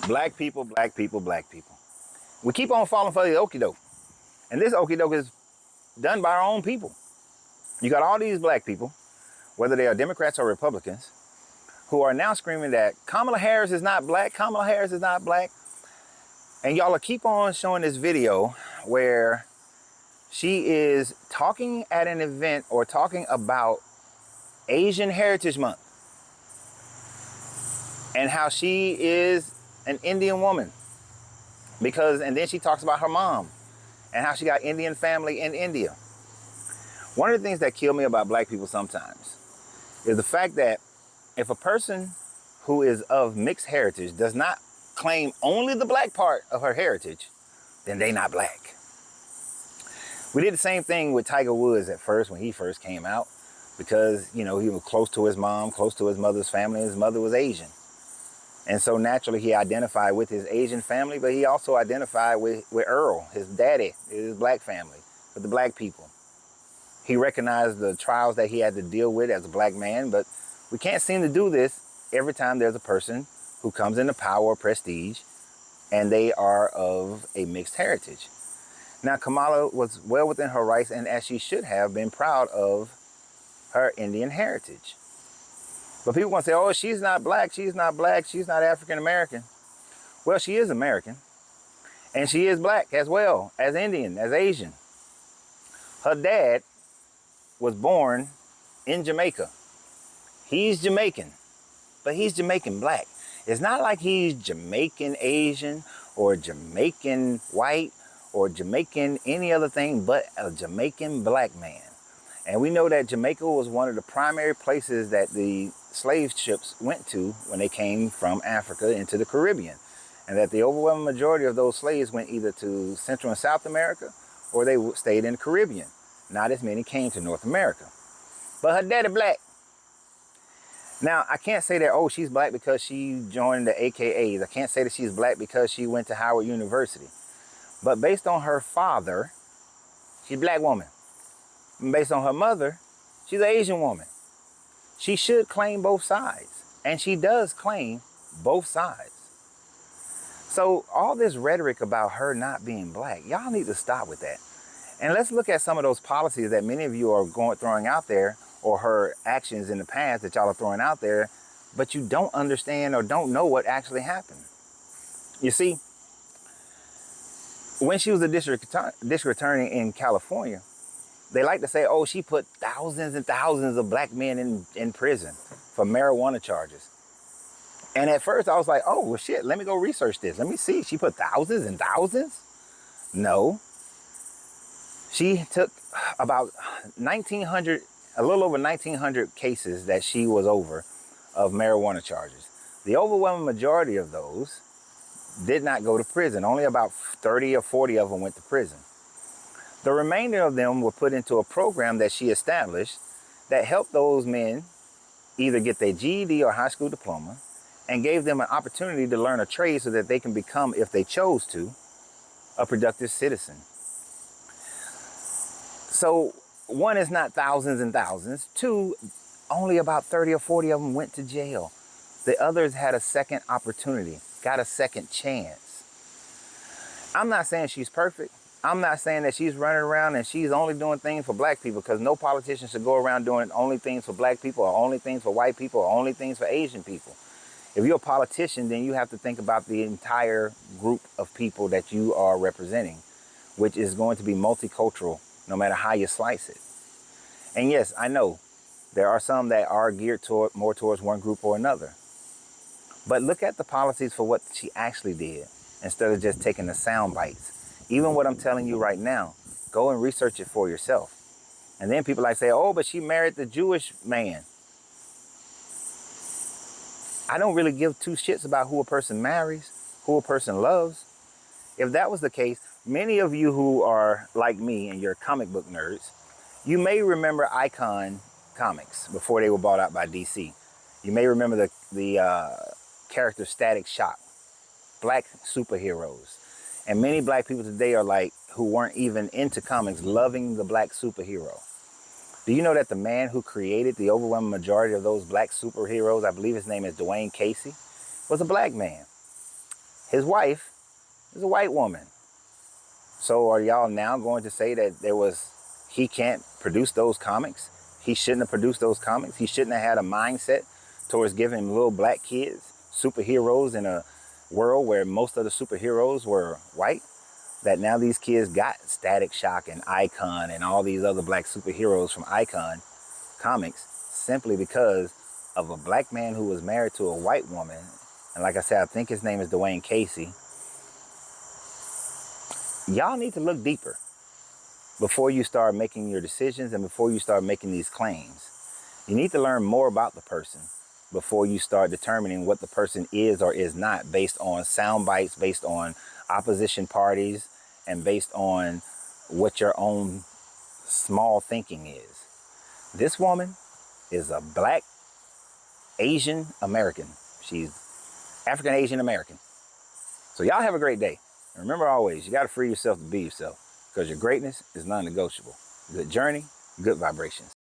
Black people, black people, black people. We keep on falling for the okie doke. And this okie doke is done by our own people. You got all these black people, whether they are Democrats or Republicans, who are now screaming that Kamala Harris is not black, Kamala Harris is not black. And y'all keep on showing this video where she is talking at an event or talking about Asian Heritage Month and how she is an Indian woman. And then she talks about her mom and how she got Indian family in India. One of the things that kill me about black people sometimes is the fact that if a person who is of mixed heritage does not claim only the black part of her heritage, then they not black. We did the same thing with Tiger Woods at first when he first came out because, you know, he was close to his mom, close to his mother's family. His mother was Asian. And so naturally he identified with his Asian family, but he also identified with Earl, his daddy, his black family, with the black people. He recognized the trials that he had to deal with as a black man, but we can't seem to do this every time there's a person who comes into power or prestige and they are of a mixed heritage. Now, Kamala was well within her rights, and as she should have been proud of her Indian heritage. But people want to say, oh, she's not black, she's not African American. Well, she is American, and she is black as well, as Indian, as Asian. Her dad was born in Jamaica. He's Jamaican, but he's Jamaican black. It's not like he's Jamaican Asian or Jamaican white or Jamaican any other thing but a Jamaican black man. And we know that Jamaica was one of the primary places that the slave ships went to when they came from Africa into the Caribbean. And that the overwhelming majority of those slaves went either to Central and South America or they stayed in the Caribbean. Not as many came to North America. But her daddy black. Now, I can't say that, oh, she's black because she joined the AKAs. I can't say that she's black because she went to Howard University. But based on her father, she's a black woman. And based on her mother, she's an Asian woman. She should claim both sides. And she does claim both sides. So all this rhetoric about her not being black, y'all need to stop with that. And let's look at some of those policies that many of you are throwing out there, or her actions in the past that y'all are throwing out there, but you don't understand or don't know what actually happened. You see, when she was a district attorney in California, they like to say, oh, she put thousands and thousands of black men in prison for marijuana charges. And at first I was like, oh, well, shit, let me go research this. Let me see. She put thousands and thousands? No. She took about 1,900, a little over 1,900 cases that she was over of marijuana charges. The overwhelming majority of those did not go to prison. Only about 30 or 40 of them went to prison. The remainder of them were put into a program that she established that helped those men either get their GED or high school diploma and gave them an opportunity to learn a trade so that they can become, if they chose to, a productive citizen. So one is not thousands and thousands. Two, only about 30 or 40 of them went to jail. The others had a second opportunity, got a second chance. I'm not saying she's perfect. I'm not saying that she's running around and she's only doing things for black people, because no politician should go around doing only things for black people or only things for white people or only things for Asian people. If you're a politician, then you have to think about the entire group of people that you are representing, which is going to be multicultural no matter how you slice it. And yes, I know there are some that are geared more towards one group or another. But look at the policies for what she actually did instead of just taking the sound bites. Even what I'm telling you right now, go and research it for yourself. And then people like say, oh, but she married the Jewish man. I don't really give two shits about who a person marries, who a person loves. If that was the case, many of you who are like me and you're comic book nerds, you may remember Icon Comics before they were bought out by DC. You may remember the character Static Shock, black superheroes. And many black people today are like, who weren't even into comics, loving the black superhero. Do you know that the man who created the overwhelming majority of those black superheroes, I believe his name is Dwayne Casey, was a black man. His wife is a white woman. So are y'all now going to say that he can't produce those comics? He shouldn't have produced those comics. He shouldn't have had a mindset towards giving little black kids superheroes in a world where most of the superheroes were white. That now these kids got Static Shock and Icon and all these other black superheroes from Icon comics simply because of a black man who was married to a white woman. And like I said, I think his name is Dwayne Casey. Y'all need to look deeper before you start making your decisions and before you start making these claims. You need to learn more about the person before you start determining what the person is or is not based on sound bites, based on opposition parties, and based on what your own small thinking is. This woman is a black Asian American. She's African Asian American. So y'all have a great day. And remember always, you got to free yourself to be yourself because your greatness is non-negotiable. Good journey, good vibrations.